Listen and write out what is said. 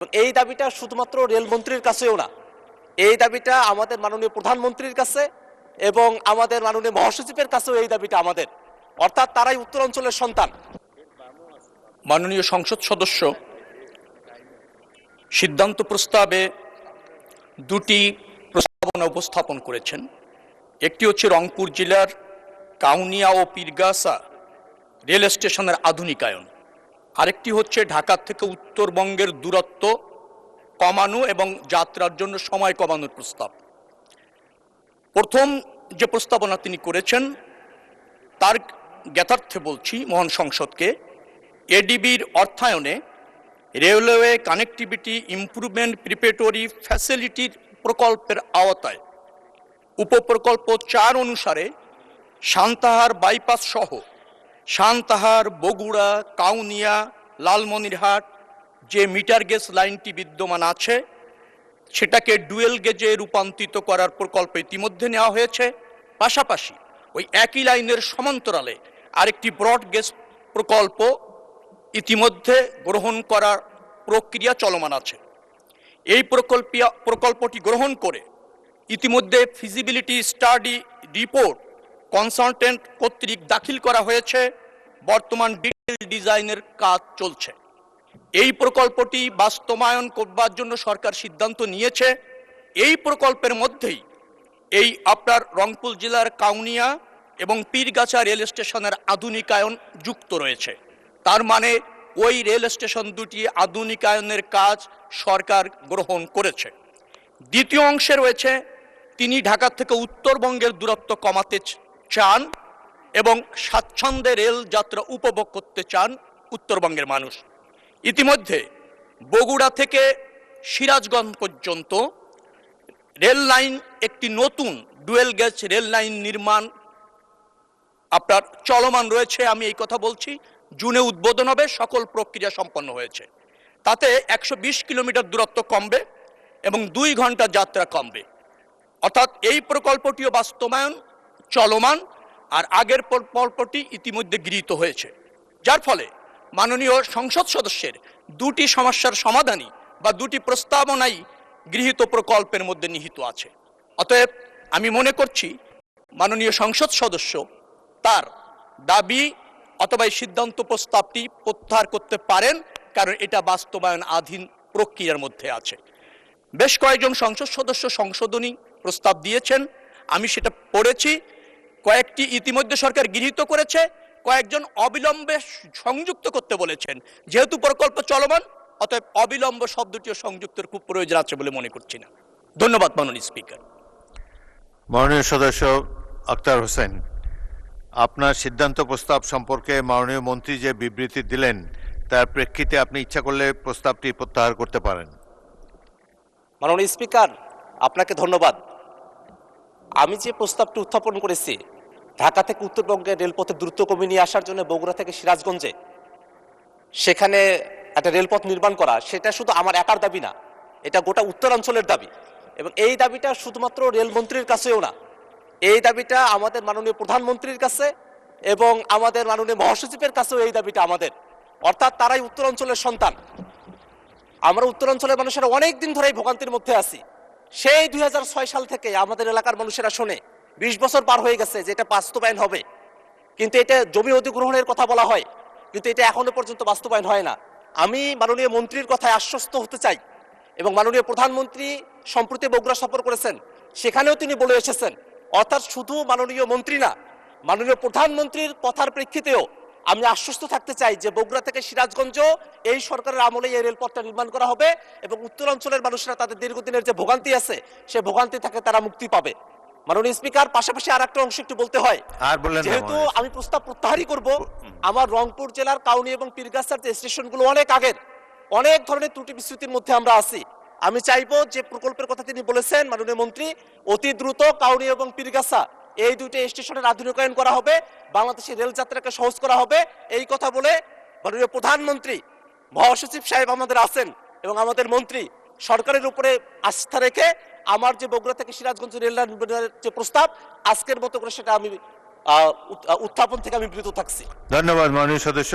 এই দাবিটা শুধুমাত্র রেলমন্ত্রীর কাছেও না, এই দাবিটা আমাদের মাননীয় প্রধানমন্ত্রীর কাছে এবং আমাদের মাননীয় মহাসচিবের কাছেও এই দাবিটা আমাদের, অর্থাৎ তারাই উত্তরাঞ্চলের সন্তান। মাননীয় সংসদ সদস্য সিদ্ধান্ত প্রস্তাবে দুটি প্রস্তাবনা উপস্থাপন করেছেন। একটি হচ্ছে রংপুর জেলার কাউনিয়া ও পীরগাছা রেল স্টেশনের আধুনিকায়ন, আরেকটি হচ্ছে ঢাকা থেকে উত্তরবঙ্গের দূরত্ব কমানো এবং যাত্রার জন্য সময় কমানোর প্রস্তাব। প্রথম যে প্রস্তাবনা তিনি করেছেন তার জ্ঞাতার্থে বলছি মহান সংসদকে, এডিবির অর্থায়নে রেলওয়ে কানেক্টিভিটি ইমপ্রুভমেন্ট প্রিপারেটরি ফ্যাসিলিটির প্রকল্পের আওতায় উপপ্রকল্প 4 অনুসারে সান্তাহার বাইপাস সহ সান্তাহার, বগুড়া, কাউনিয়া, লালমনিরহাট যে মিটার গেজ লাইনটি বিদ্যমান আছে সেটাকে ডুয়েল গেজে রূপান্তরিত করার প্রকল্প ইতিমধ্যে নেওয়া হয়েছে। পাশাপাশি ওই একই লাইনের সমান্তরালে আরেকটি ব্রড গেজ প্রকল্প ইতিমধ্যে গ্রহণ করার প্রক্রিয়া চলমান আছে। এই প্রকল্পটি গ্রহণ করে ইতিমধ্যে ফিজিবিলিটি স্টাডি রিপোর্ট কনসালটেন্ট কর্তৃক দাখিল করা হয়েছে, বর্তমান ডিটেইল ডিজাইনের কাজ চলছে। এই প্রকল্পটি বাস্তবায়ন করবার জন্য সরকার সিদ্ধান্ত নিয়েছে। এই প্রকল্পের মধ্যেই এই আপনার রংপুর জেলার কাউনিয়া এবং পীরগাছা রেল স্টেশনের আধুনিকায়ন যুক্ত রয়েছে। তার মানে ওই রেল স্টেশন দুটি আধুনিকায়নের কাজ সরকার গ্রহণ করেছে। দ্বিতীয় অংশে রয়েছে তিনি ঢাকা থেকে উত্তরবঙ্গের দূরত্ব কমাতে চান এবং স্বাচ্ছন্দ্যে রেল যাত্রা উপভোগ করতে চান উত্তরবঙ্গের মানুষ। ইতিমধ্যে বগুড়া থেকে সিরাজগঞ্জ পর্যন্ত রেল লাইন, একটি নতুন ডুয়েল গেজ রেল লাইন নির্মাণ আপনার চলমান রয়েছে। আমি এই কথা বলছি, জুনে উদ্বোধন হবে, সকল প্রক্রিয়া সম্পন্ন হয়েছে। তাতে 120 কিলোমিটার দূরত্ব কমবে এবং 2 ঘন্টা যাত্রা কমবে। অর্থাৎ এই প্রকল্পটিও বাস্তবায়ন চলমান, আর আগের প্রকল্পটি ইতিমধ্যে গৃহীত হয়েছে। যার ফলে মাননীয় সংসদ সদস্যের দুটি সমস্যার সমাধানই বা দুটি প্রস্তাবনাই গৃহীত প্রকল্পের মধ্যে নিহিত আছে। অতএব আমি মনে করছি মাননীয় সংসদ সদস্য তার দাবি অথবা এই সিদ্ধান্ত প্রস্তাবটি প্রত্যাহার করতে পারেন, কারণ এটা বাস্তবায়ন আধীন প্রক্রিয়ার মধ্যে আছে। বেশ কয়েকজন সংসদ সদস্য সংশোধনী প্রস্তাব দিয়েছেন, আমি সেটা পড়েছি। কয়েকটি ইতিমধ্যে সরকার গৃহীত করেছে, কয়েকজন অবিলম্বে সংযুক্ত করতে বলেছেন। যেহেতু প্রকল্প চলমান, অতএব অবিলম্ব শব্দটিও সংযুক্তের খুব প্রয়োজন আছে বলে মনে করছি না। ধন্যবাদ মাননীয় স্পিকার। মাননীয় সদস্য আক্তার হোসেন, আপনার সিদ্ধান্ত প্রস্তাব সম্পর্কে মাননীয় মন্ত্রী যে বিবৃতি দিলেন তার প্রেক্ষিতে আপনি ইচ্ছা করলে প্রস্তাবটি প্রত্যাহার করতে পারেন। মাননীয় স্পিকার, আপনাকে ধন্যবাদ। আমি যে প্রস্তাবটি উত্থাপন করেছি ঢাকা থেকে উত্তরবঙ্গের রেলপথের দ্রুত কমিয়ে নিয়ে আসার জন্য বগুড়া থেকে সিরাজগঞ্জে সেখানে একটা রেলপথ নির্মাণ করা, সেটা শুধু আমার একার দাবি না, এটা গোটা উত্তরাঞ্চলের দাবি। এবং এই দাবিটা শুধুমাত্র রেলমন্ত্রীর কাছেও না, এই দাবিটা আমাদের মাননীয় প্রধানমন্ত্রীর কাছে এবং আমাদের মাননীয় মহাসচিবের কাছেও এই দাবিটা আমাদের, অর্থাৎ তারাই উত্তরাঞ্চলের সন্তান। আমরা উত্তরাঞ্চলের মানুষেরা অনেক দিন ধরেই ভোগান্তির মধ্যে আছি। সেই 2006 সাল থেকে আমাদের এলাকার মানুষেরা শোনে, 20 বছর পার হয়ে গেছে যে এটা বাস্তবায়ন হবে, কিন্তু এটা জমি অধিগ্রহণের কথা বলা হয়, কিন্তু এটা এখনো পর্যন্ত বাস্তবায়ন হয় না। আমি মাননীয় মন্ত্রীর কথায় আশ্বস্ত হতে চাই এবং মাননীয় প্রধানমন্ত্রী সম্প্রতি বগুড়া সফর করেছেন, সেখানেও তিনি বলে এসেছেন, অর্থাৎ শুধু মাননীয় মন্ত্রী না, মাননীয় প্রধানমন্ত্রীর কথার প্রেক্ষিতেও আমি আশ্বস্ত থাকতে চাই যে বগুড়া থেকে সিরাজগঞ্জ এই সরকারের আমলে এই রেলপথটা নির্মাণ করা হবে এবং উত্তরাঞ্চলের মানুষরা তাদের দীর্ঘদিনের যে ভোগান্তি আছে সে ভোগান্তি থেকে তারা মুক্তি পাবে। মাননীয় স্পিকার, পাশাপাশি আর একটা অংশ একটু বলতে হয়, যেহেতু আমি প্রস্তাব প্রত্যাহারই করব, আমার রংপুর জেলার কাউনি এবং পীরগাছার যে স্টেশনগুলো অনেক আগের, অনেক ধরনের ত্রুটি বিচ্যুতির মধ্যে আমরা আছি। আমি চাইবো যে প্রকল্পের কথা তিনি বলেছেন মাননীয় মন্ত্রী, অতি দ্রুত কাউনি এবং পীরগাছা এই দুইটি স্টেশনের আধুনিকায়ন করা হবে, বাংলাদেশের রেল যাত্রাকে সহজ করা হবে। এই কথা বলে মাননীয় প্রধানমন্ত্রী, মহাসচিব সাহেব আমাদের আছেন এবং আমাদের মন্ত্রী সরকারের উপরে আস্থা রেখে আমার যে বগুড়া থেকে সিরাজগঞ্জ রেল লাইন যে প্রস্তাব আজকের মতো করে সেটা আমি উত্থাপন থেকে আমি বিরত থাকছি। ধন্যবাদ মাননীয় সদস্য।